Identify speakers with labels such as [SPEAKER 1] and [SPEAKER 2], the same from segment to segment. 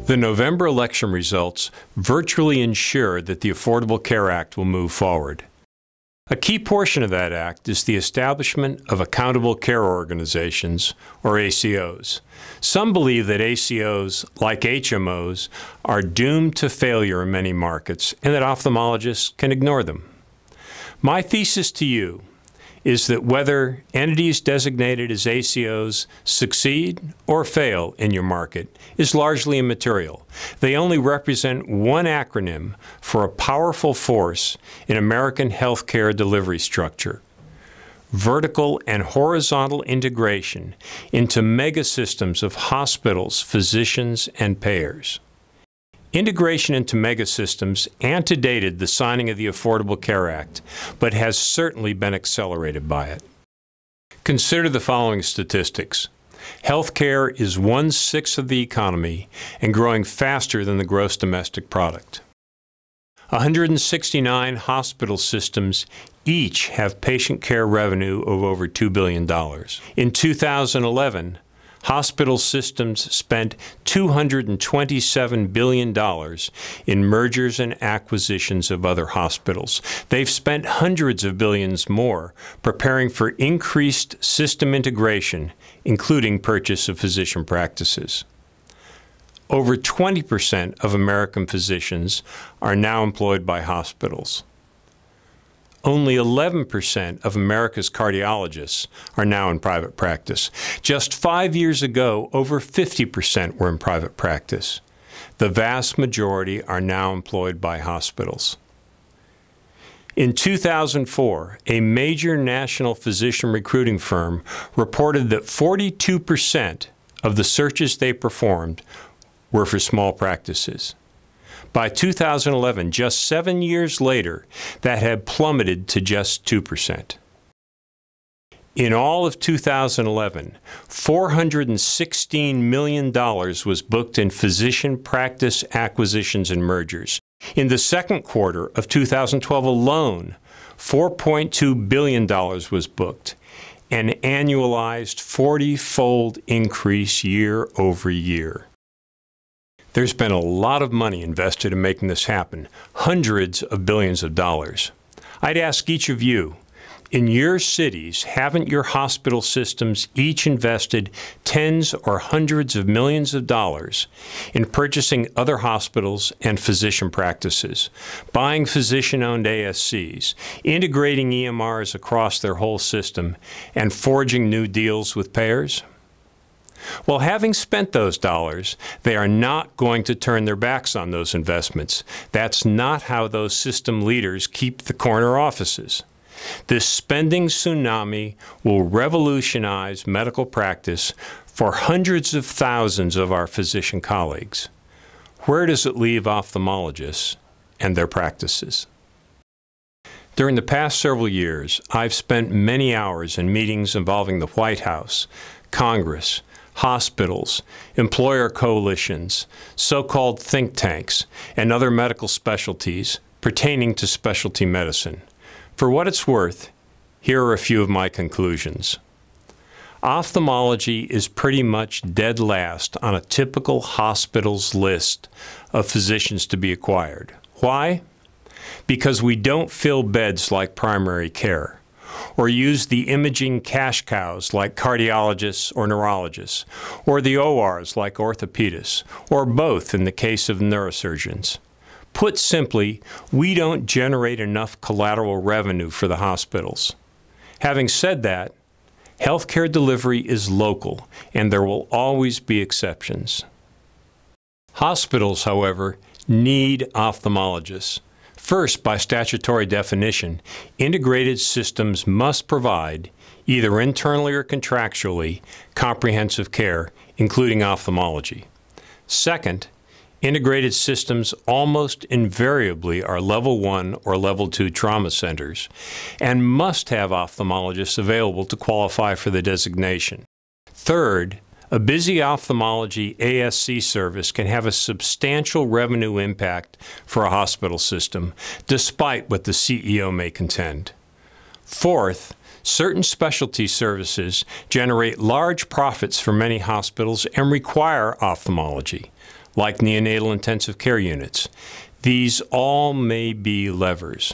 [SPEAKER 1] The November election results virtually ensure that the Affordable Care Act will move forward. A key portion of that act is the establishment of accountable care organizations, or ACOs. Some believe that ACOs, like HMOs, are doomed to failure in many markets and that ophthalmologists can ignore them. My thesis to you is that whether entities designated as ACOs succeed or fail in your market is largely immaterial. They only represent one acronym for a powerful force in American healthcare delivery structure: vertical and horizontal integration into megasystems of hospitals, physicians, and payers. Integration into megasystems antedated the signing of the Affordable Care Act, but has certainly been accelerated by it. Consider the following statistics. Healthcare is 1/6 of the economy and growing faster than the gross domestic product. 169 hospital systems each have patient care revenue of over $2 billion. In 2011, hospital systems spent $227 billion in mergers and acquisitions of other hospitals. They've spent hundreds of billions more preparing for increased system integration, including purchase of physician practices. Over 20% of American physicians are now employed by hospitals. Only 11% of America's cardiologists are now in private practice. Just 5 years ago, over 50% were in private practice. The vast majority are now employed by hospitals. In 2004, a major national physician recruiting firm reported that 42% of the searches they performed were for small practices. By 2011, just 7 years later, that had plummeted to just 2%. In all of 2011, $416 million was booked in physician practice acquisitions and mergers. In the second quarter of 2012 alone, $4.2 billion was booked, an annualized 40-fold increase year over year. There's been a lot of money invested in making this happen, hundreds of billions of dollars. I'd ask each of you, in your cities, haven't your hospital systems each invested tens or hundreds of millions of dollars in purchasing other hospitals and physician practices, buying physician-owned ASCs, integrating EMRs across their whole system, and forging new deals with payers? Well, having spent those dollars, they are not going to turn their backs on those investments. That's not how those system leaders keep the corner offices. This spending tsunami will revolutionize medical practice for hundreds of thousands of our physician colleagues. Where does it leave ophthalmologists and their practices? During the past several years, I've spent many hours in meetings involving the White House, Congress, hospitals, employer coalitions, so-called think tanks, and other medical specialties pertaining to specialty medicine. For what it's worth, here are a few of my conclusions. Ophthalmology is pretty much dead last on a typical hospital's list of physicians to be acquired. Why? Because we don't fill beds like primary care, or use the imaging cash cows like cardiologists or neurologists, or the ORs like orthopedists, or both in the case of neurosurgeons. Put simply, we don't generate enough collateral revenue for the hospitals. Having said that, healthcare delivery is local, and there will always be exceptions. Hospitals, however, need ophthalmologists. First, by statutory definition, integrated systems must provide, either internally or contractually, comprehensive care, including ophthalmology. Second, integrated systems almost invariably are level 1 or level 2 trauma centers and must have ophthalmologists available to qualify for the designation. Third, a busy ophthalmology ASC service can have a substantial revenue impact for a hospital system, despite what the CEO may contend. Fourth, certain specialty services generate large profits for many hospitals and require ophthalmology, like neonatal intensive care units. These all may be levers.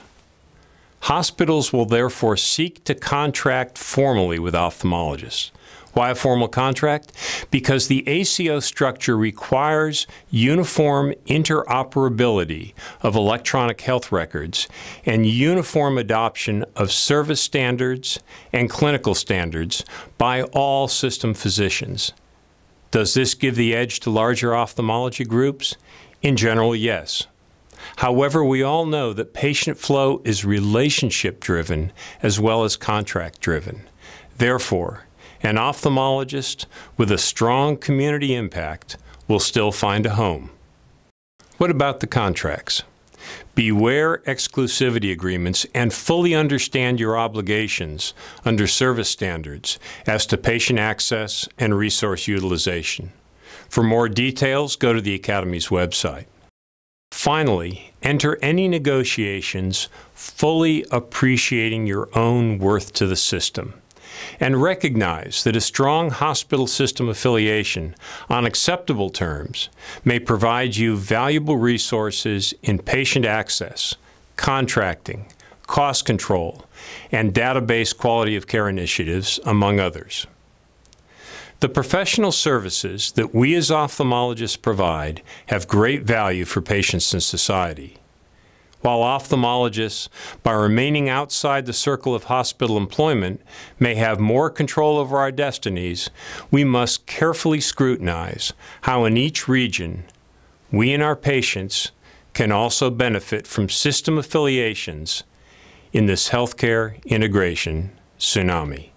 [SPEAKER 1] Hospitals will therefore seek to contract formally with ophthalmologists. Why a formal contract? Because the ACO structure requires uniform interoperability of electronic health records and uniform adoption of service standards and clinical standards by all system physicians. Does this give the edge to larger ophthalmology groups? In general, yes. However, we all know that patient flow is relationship-driven as well as contract-driven. Therefore, an ophthalmologist with a strong community impact will still find a home. What about the contracts? Beware exclusivity agreements and fully understand your obligations under service standards as to patient access and resource utilization. For more details, go to the Academy's website. Finally, enter any negotiations fully appreciating your own worth to the system, and recognize that a strong hospital system affiliation on acceptable terms may provide you valuable resources in patient access, contracting, cost control, and database quality of care initiatives, among others. The professional services that we as ophthalmologists provide have great value for patients and society. While ophthalmologists, by remaining outside the circle of hospital employment, may have more control over our destinies, we must carefully scrutinize how in each region we and our patients can also benefit from system affiliations in this healthcare integration tsunami.